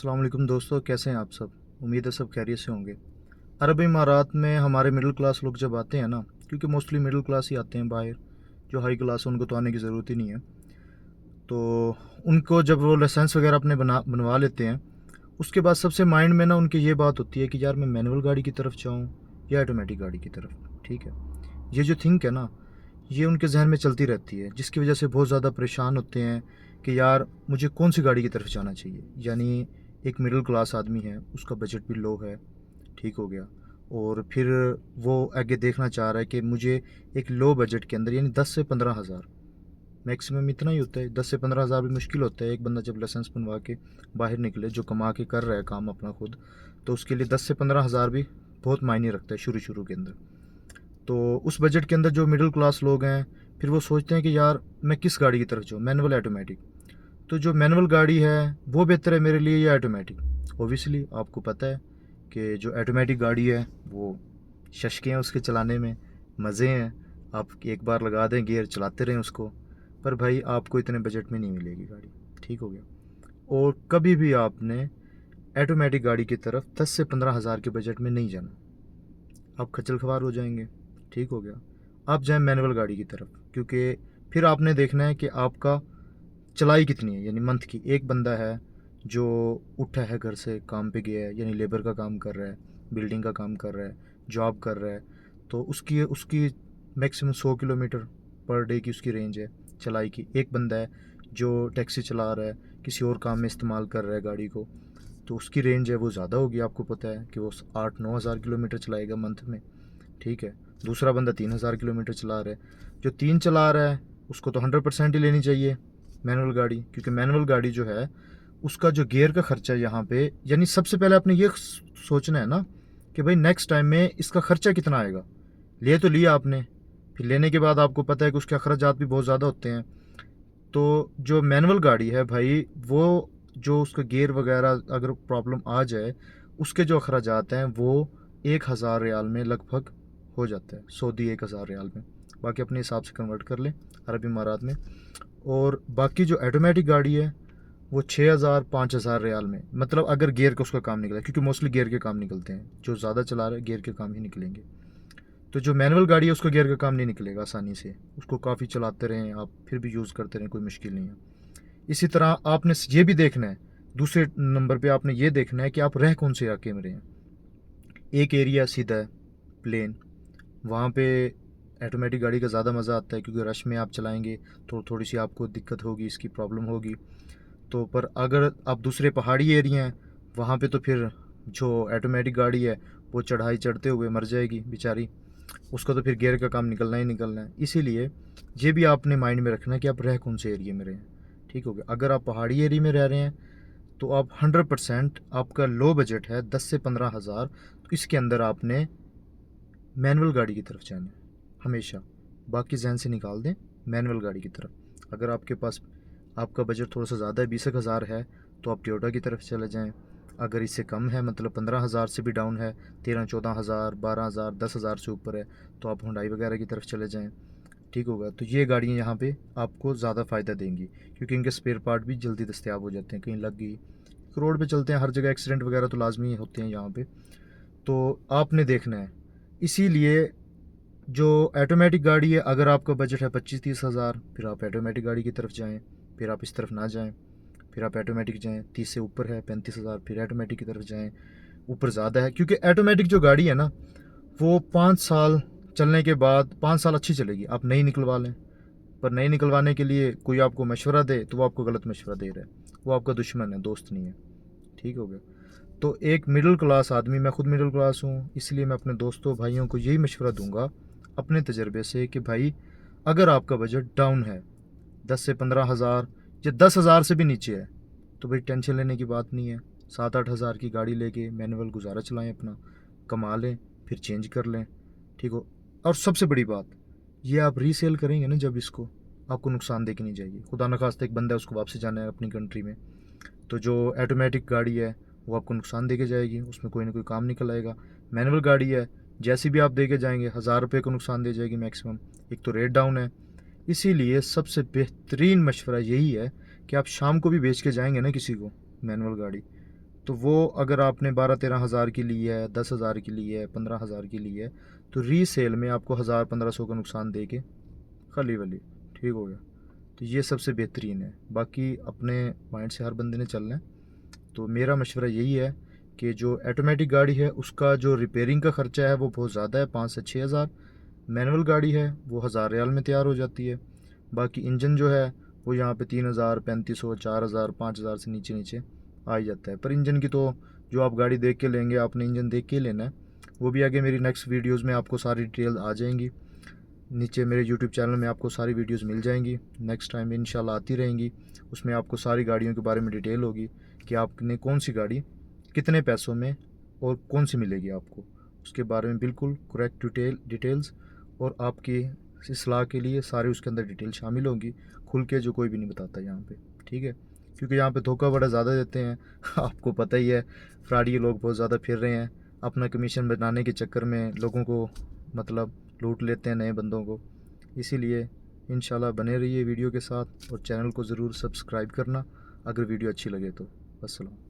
अस्सलाम वालेकुम दोस्तों, कैसे हैं आप सब। उम्मीद है सब खैरियत से होंगे। अरब इमारात में हमारे मिडिल क्लास लोग जब आते हैं ना, क्योंकि मोस्टली मिडिल क्लास ही आते हैं बाहर, जो हाई क्लास है उनको तो आने की ज़रूरत ही नहीं है। तो उनको जब वो लाइसेंस वगैरह अपने बनवा लेते हैं, उसके बाद सबसे माइंड में ना उनकी ये बात होती है कि यार मैं मैनुअल गाड़ी की तरफ जाऊँ या ऑटोमेटिक गाड़ी की तरफ। ठीक है, ये जो थिंक है ना, ये उनके जहन में चलती रहती है, जिसकी वजह से बहुत ज़्यादा परेशान होते हैं कि यार मुझे कौन सी गाड़ी की तरफ जाना चाहिए। यानी एक मिडिल क्लास आदमी है, उसका बजट भी लो है, ठीक हो गया, और फिर वो आगे देखना चाह रहा है कि मुझे एक लो बजट के अंदर, यानी 10 से 15 हज़ार, मैक्सिमम इतना ही होता है, 10 से 15 हज़ार भी मुश्किल होता है। एक बंदा जब लाइसेंस बनवा के बाहर निकले, जो कमा के कर रहा है काम अपना खुद, तो उसके लिए 10 से 15 हज़ार भी बहुत मायने रखता है शुरू शुरू के अंदर। तो उस बजट के अंदर जो मिडिल क्लास लोग हैं, फिर वो सोचते हैं कि यार मैं किस गाड़ी की तरफ जाऊँ, मैनुअल ऑटोमेटिक। तो जो मैनुअल गाड़ी है वो बेहतर है मेरे लिए या ऑटोमेटिक। ओबियसली आपको पता है कि जो ऑटोमेटिक गाड़ी है वो शशके हैं उसके चलाने में, मज़े हैं। आप एक बार लगा दें गियर, चलाते रहें उसको। पर भाई आपको इतने बजट में नहीं मिलेगी गाड़ी, ठीक हो गया। और कभी भी आपने ऑटोमेटिक गाड़ी की तरफ 10 से 15 हज़ार के बजट में नहीं जाना, आप खच्चल ख्वार हो जाएंगे, ठीक हो गया। आप जाएं मैनुअल गाड़ी की तरफ, क्योंकि फिर आपने देखना है कि आपका चलाई कितनी है। यानी मंथ की, एक बंदा है जो उठा है घर से, काम पे गया है, यानी लेबर का काम कर रहा है, बिल्डिंग का काम कर रहा है, जॉब कर रहा है, तो उसकी उसकी मैक्सिमम 100 किलोमीटर पर डे की उसकी रेंज है चलाई की। एक बंदा है जो टैक्सी चला रहा है, किसी और काम में इस्तेमाल कर रहा है गाड़ी को, तो उसकी रेंज है वो ज़्यादा होगी। आपको पता है कि वो 8-9 हज़ार किलोमीटर चलाएगा मंथ में, ठीक है। दूसरा बंदा 3 हज़ार किलोमीटर चला रहा है। जो 3 चला रहा है उसको तो 100% ही लेनी चाहिए मैनुअल गाड़ी, क्योंकि मैनुअल गाड़ी जो है उसका जो गियर का खर्चा यहाँ पे, यानी सबसे पहले आपने ये सोचना है ना कि भाई नेक्स्ट टाइम में इसका खर्चा कितना आएगा। ले तो लिया आपने, फिर लेने के बाद आपको पता है कि उसके अखराजात भी बहुत ज़्यादा होते हैं। तो जो मैनुअल गाड़ी है भाई, वो जो उसका गियर वगैरह अगर प्रॉब्लम आ जाए, उसके जो अखराजात हैं वो 1,000 रियाल में लगभग हो जाता है, सऊदी 1,000 रियाल में। बाकी अपने हिसाब से कन्वर्ट कर लें अरब इमारात में। और बाकी जो ऑटोमेटिक गाड़ी है वो 6,000-5,000 रियाल में, मतलब अगर गियर का उसका काम निकला, क्योंकि मोस्टली गियर के काम निकलते हैं, जो ज़्यादा चला रहे हैं गियर के काम ही निकलेंगे। तो जो मैनुअल गाड़ी है उसका गियर का काम नहीं निकलेगा आसानी से, उसको काफ़ी चलाते रहें आप, फिर भी यूज़ करते रहें, कोई मुश्किल नहीं है। इसी तरह आपने ये भी देखना है, दूसरे नंबर पे आपने ये देखना है कि आप रह कौन से इलाके में रहे हैं। एक एरिया सीधा है, प्लेन, वहाँ पे ऑटोमेटिक गाड़ी का ज़्यादा मज़ा आता है, क्योंकि रश में आप चलाएंगे तो थोड़ी सी आपको दिक्कत होगी, इसकी प्रॉब्लम होगी। तो पर अगर आप दूसरे पहाड़ी एरिया हैं, वहाँ पे तो फिर जो ऑटोमेटिक गाड़ी है वो चढ़ाई चढ़ते हुए मर जाएगी बेचारी, उसका तो फिर गियर का काम निकलना ही निकलना है। इसीलिए ये भी आपने माइंड में रखना है कि आप रह कौन से एरिया में रहे हैं, ठीक हो गया। अगर आप पहाड़ी एरिया में रह रहे हैं तो आप 100%, आपका लो बजट है 10 से 15 हज़ार, तो इसके अंदर आपने मैनुअल गाड़ी की तरफ जाना है हमेशा। बाकी जहन से निकाल दें मैनुअल गाड़ी की तरफ। अगर आपके पास, आपका बजट थोड़ा सा ज़्यादा है, 20 हज़ार है, तो आप टोयोटा की तरफ चले जाएं। अगर इससे कम है, मतलब 15 हज़ार से भी डाउन है, 13-14 हज़ार, 12 हज़ार, 10 हज़ार से ऊपर है, तो आप हुंडई वगैरह की तरफ चले जाएं, ठीक होगा। तो ये गाड़ियाँ यहाँ पे आपको ज़्यादा फ़ायदा देंगी, क्योंकि इनके स्पेयर पार्ट भी जल्दी दस्तियाब हो जाते हैं। कहीं लग गई, रोड पे चलते हैं, हर जगह एक्सीडेंट वगैरह तो लाजमी होते हैं यहाँ पे, तो आपने देखना है। इसीलिए जो ऑटोमेटिक गाड़ी है, अगर आपका बजट है 25-30 हज़ार, फिर आप ऑटोमेटिक गाड़ी की तरफ जाएं। फिर आप इस तरफ ना जाएं, फिर आप ऑटोमेटिक जाएं। 30 से ऊपर है, 35 हज़ार, फिर ऑटोमेटिक की तरफ जाएं। ऊपर ज़्यादा है, क्योंकि ऑटोमेटिक जो गाड़ी है ना, वो 5 साल चलने के बाद, 5 साल अच्छी चलेगी, आप नई निकलवा लें। पर नई निकलवाने के लिए कोई आपको मशवरा दे तो वो आपको गलत मशवरा दे रहा है, वो आपका दुश्मन है, दोस्त नहीं है, ठीक हो गया। तो एक मिडिल क्लास आदमी, मैं खुद मिडिल क्लास हूँ, इसलिए मैं अपने दोस्तों भाइयों को यही मशवरा दूंगा अपने तजर्बे से कि भाई अगर आपका बजट डाउन है, 10 से 15 हज़ार या 10 हज़ार से भी नीचे है, तो भाई टेंशन लेने की बात नहीं है। 7-8 हज़ार की गाड़ी लेके मैनुअल गुजारा चलाएं अपना, कमा लें, फिर चेंज कर लें, ठीक हो। और सबसे बड़ी बात, ये आप रीसेल करेंगे ना जब, इसको आपको नुकसान दे के नहीं जाएगी। खुदा न खास्ता एक बंदा है उसको वापसी जाना है अपनी कंट्री में, तो जो ऑटोमेटिक गाड़ी है वो आपको नुकसान दे के जाएगी, उसमें कोई ना कोई काम निकल आएगा। मैनुअल गाड़ी है, जैसी भी आप दे के जाएंगे 1,000 रुपये को नुकसान दे जाएगी मैक्सिमम। एक तो रेट डाउन है, इसीलिए सबसे बेहतरीन मशवरा यही है कि आप शाम को भी बेच के जाएंगे ना किसी को मैनुअल गाड़ी, तो वो अगर आपने 12-13 हज़ार की ली है, 10 हज़ार की ली है, 15 हज़ार की ली है, तो रीसेल में आपको 1000-1500 का नुकसान दे के खाली वाली ठीक हो गया। तो ये सबसे बेहतरीन है। बाकी अपने माइंड से हर बंदे ने चलना है। तो मेरा मशवरा यही है कि जो ऑटोमेटिक गाड़ी है उसका जो रिपेयरिंग का ख़र्चा है वो बहुत ज़्यादा है, 5 से 6 हज़ार। मैनुअल गाड़ी है वो 1000 रियाल में तैयार हो जाती है। बाकी इंजन जो है वो यहाँ पे 3000, 3500, 4000, 5000 से नीचे नीचे आ ही जाता है। पर इंजन की तो जो आप गाड़ी देख के लेंगे, आपने इंजन देख के ही लेना है। वो भी आगे मेरी नेक्स्ट वीडियोज़ में आपको सारी डिटेल आ जाएंगी। नीचे मेरे यूट्यूब चैनल में आपको सारी वीडियोस मिल जाएंगी, नेक्स्ट टाइम इंशाल्लाह आती रहेंगी। उसमें आपको सारी गाड़ियों के बारे में डिटेल होगी कि आपने कौन सी गाड़ी कितने पैसों में और कौन सी मिलेगी आपको, उसके बारे में बिल्कुल करेक्ट डिटेल्स। और आपकी इस्लाह के लिए सारी उसके अंदर डिटेल शामिल होंगी, खुल के जो कोई भी नहीं बताता यहाँ पे, ठीक है। क्योंकि यहाँ पे धोखा बड़ा ज़्यादा देते हैं आपको पता ही है, फ्रॉडी लोग बहुत ज़्यादा फिर रहे हैं। अपना कमीशन बनाने के चक्कर में लोगों को मतलब लूट लेते हैं, नए बंदों को। इसीलिए इंशाल्लाह बने रहिए वीडियो के साथ और चैनल को ज़रूर सब्सक्राइब करना अगर वीडियो अच्छी लगे तो। अस्सलाम।